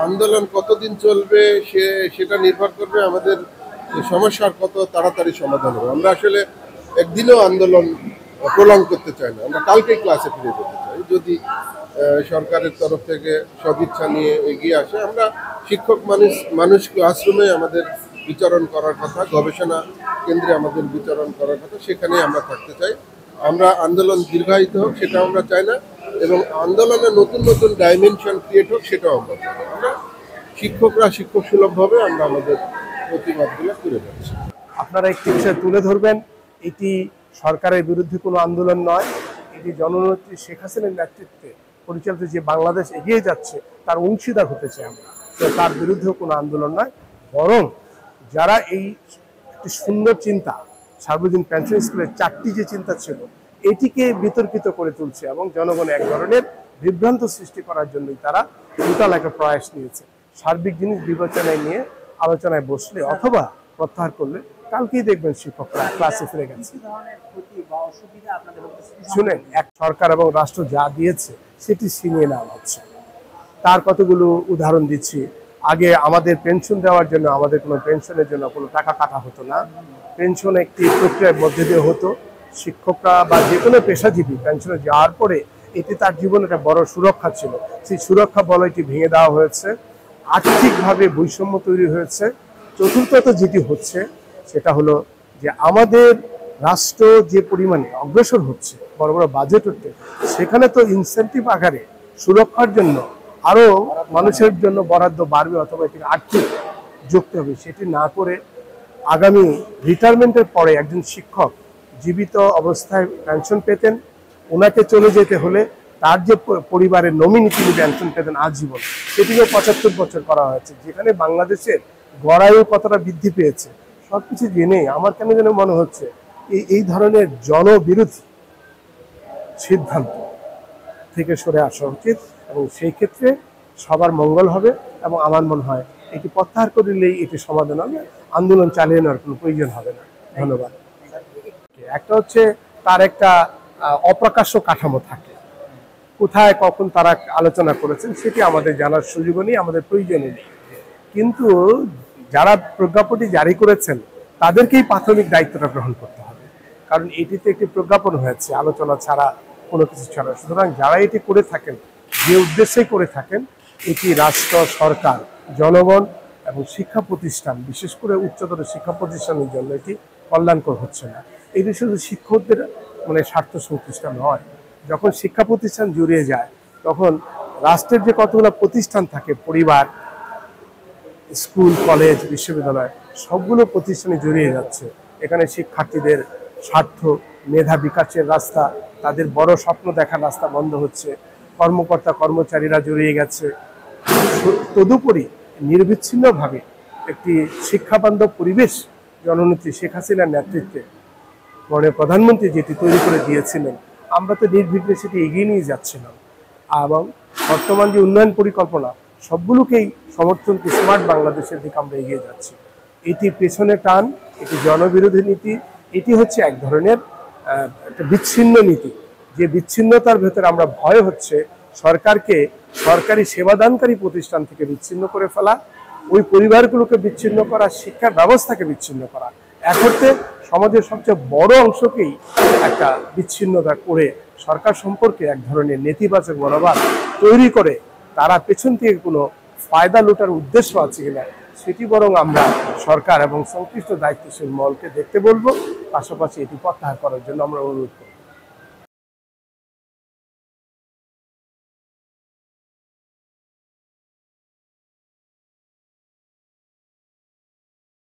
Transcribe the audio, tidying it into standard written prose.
আন্দোলন কতদিন চলবে সেটা নির্ভর করবে আমাদের সমস্যার কত তাড়াতাড়ি সমাধান হবে। আমরা আসলে একদিনও আন্দোলন প্রলং করতে চাই না। আমরা কালকেই ক্লাসে ফিরে যেতে চাই যদি সরকারের তরফ থেকে সদিচ্ছা নিয়ে এগিয়ে আসে। আমরা শিক্ষক মানুষ ক্লাসরুমে আমাদের বিচরণ করার কথা, গবেষণা কেন্দ্রে আমাদের বিচরণ করার কথা, সেখানেই আমরা থাকতে চাই। আমরা আন্দোলন দীর্ঘায়িত হোক সেটা আমরা চাই না, এবং আন্দোলনে নতুন নতুন ডাইমেনশন ক্রিয়েট হোক সেটাও আমরা চাই না। আমরা শিক্ষকরা শিক্ষক সুলভভাবে আমরা আমাদের প্রতিবাদগুলো করে যাচ্ছি। আপনারা একটি বিষয় তুলে ধরবেন, এটি সরকারের বিরুদ্ধে কোনো আন্দোলন নয়, এটি জননেত্রী শেখ হাসিনার নেতৃত্বে পরিচালিত যে বাংলাদেশ এগিয়ে যাচ্ছে তার অংশীদার হতে চাই আমরা। তো তার বিরুদ্ধেও কোনো আন্দোলন নয়, বরং যারা এই একটি সুন্দর চিন্তা, সার্বজনীন পেনশন স্কুলের 4টি যে চিন্তা ছিল এটিকে বিতর্কিত করে তুলছে এবং জনগণে এক ধরনের বিভ্রান্ত সৃষ্টি করার জন্যই তারা টোটাল একটা প্রয়াস নিয়েছে। সার্বিক জিনিস বিবেচনায় নিয়ে আলোচনায় বসলে অথবা প্রত্যাহার করলে কালকেই দেখবেন শিক্ষকরা ক্লাসে ফিরে গেছে। শুনেন, এক সরকার এবং রাষ্ট্র যা দিয়েছে সেটি ছিনিয়ে নেওয়া হচ্ছে। তার কতগুলো উদাহরণ দিচ্ছি। আগে আমাদের পেনশন দেওয়ার জন্য আমাদের কোনো পেনশনের জন্য কোনো টাকা কাটা হতো না। পেনশন একটি প্রক্রিয়ার মধ্যে দিয়ে হতো। শিক্ষকরা বা যে কোনো পেশাজীবী পেনশনে যাওয়ার পরে এটি তার জীবনে একটা বড় সুরক্ষা ছিল। সেই সুরক্ষা বলয়টি ভেঙে দেওয়া হয়েছে, আর্থিকভাবে বৈষম্য তৈরি হয়েছে। চতুর্থত যেটি হচ্ছে সেটা হলো যে আমাদের রাষ্ট্র যে পরিমাণে অগ্রসর হচ্ছে, বড় বড় বাজেট হচ্ছে, সেখানে তো ইনসেন্টিভ আকারে সুরক্ষার জন্য আরও মানুষের জন্য বরাদ্দ বাড়বে অথবা এটি আর্থিক যুক্ত হবে। সেটি না করে আগামী রিটায়ারমেন্টের পরে একজন শিক্ষক জীবিত অবস্থায় পেনশন পেতেন, ওনাকে চলে যেতে হলে তার যে পরিবারের নমিনি তিনি পেনশন পেতেন আজীবন, সেটিকে 75 বছর করা হয়েছে। যেখানে বাংলাদেশের গড়ায়ু কতটা বৃদ্ধি পেয়েছে সবকিছু জেনে আমার কেন যেন মনে হচ্ছে এই ধরনের জনবিরোধী সিদ্ধান্ত থেকে সরে আসা উচিত, এবং সেই ক্ষেত্রে সবার মঙ্গল হবে। এবং আমার মনে হয় এটি প্রত্যাহার করলেই এটি সমাধান হবে, আন্দোলন চালিয়ে নেওয়ার কোনো প্রয়োজন হবে না। ধন্যবাদ। একটা হচ্ছে তার একটা অপ্রকাশ্য কাঠামো থাকে, কোথায় কখন তারা আলোচনা করেছেন সেটি আমাদের জানার সুযোগও নেই, আমাদের প্রয়োজনও নেই। কিন্তু যারা প্রজ্ঞাপনটি জারি করেছেন তাদেরকেই প্রাথমিক দায়িত্বটা গ্রহণ করতে হবে, কারণ এটিতে একটি প্রজ্ঞাপন হয়েছে আলোচনা ছাড়া, কোনো কিছু ছাড়া। সুতরাং যারা এটি করে থাকেন, যে উদ্দেশ্যেই করে থাকেন, এটি রাষ্ট্র, সরকার, জনগণ এবং শিক্ষা প্রতিষ্ঠান, বিশেষ করে উচ্চতর শিক্ষা প্রতিষ্ঠানের জন্য এটি কল্যাণকর হচ্ছে না। এটি শুধু শিক্ষকদের স্বার্থ সংশ্লিষ্ট নয়। যখন শিক্ষা প্রতিষ্ঠান জড়িয়ে যায় তখন রাষ্ট্রের যে কতগুলো প্রতিষ্ঠান থাকে, পরিবার, স্কুল, কলেজ, বিশ্ববিদ্যালয়, সবগুলো প্রতিষ্ঠানে জড়িয়ে যাচ্ছে। এখানে শিক্ষার্থীদের স্বার্থ, মেধা বিকাশের রাস্তা, তাদের বড় স্বপ্ন দেখার রাস্তা বন্ধ হচ্ছে। কর্মকর্তা কর্মচারীরা জড়িয়ে গেছে। তদুপরি নির্বিচ্ছিন্নভাবে একটি শিক্ষাবান্ধব পরিবেশ জননেত্রী শেখ হাসিনার নেতৃত্বে মাননীয় প্রধানমন্ত্রী যেটি তৈরি করে দিয়েছিলেন, আমরা তো নির্বিঘ্নে সেটি এগিয়ে নিয়ে যাচ্ছিলাম। এবং বর্তমান যে উন্নয়ন পরিকল্পনা সবগুলোকেই সমর্থন করে স্মার্ট বাংলাদেশের দিকে আমরা এগিয়ে যাচ্ছি। এটি পেছনে টান, এটি জনবিরোধী নীতি, এটি হচ্ছে এক ধরনের একটা বিচ্ছিন্ন নীতি। যে বিচ্ছিন্নতার ভেতরে আমরা ভয় হচ্ছে সরকারকে সরকারি সেবাদানকারী প্রতিষ্ঠান থেকে বিচ্ছিন্ন করে ফেলা, ওই পরিবারগুলোকে বিচ্ছিন্ন করা, শিক্ষা ব্যবস্থাকে বিচ্ছিন্ন করা, এক অর্থে সমাজের সবচেয়ে বড় অংশকেই একটা বিচ্ছিন্নতা করে সরকার সম্পর্কে এক ধরনের নেতিবাচক মনোভাব তৈরি করে তারা পেছন থেকে কোনো ফায়দা লুটার উদ্দেশ্য আছে কিনা সেটি বরং আমরা সরকার এবং সংশ্লিষ্ট দায়িত্বশীল মহলকে দেখতে বলবো। পাশাপাশি এটি প্রত্যাহার করার জন্য আমরা অনুরোধ করব।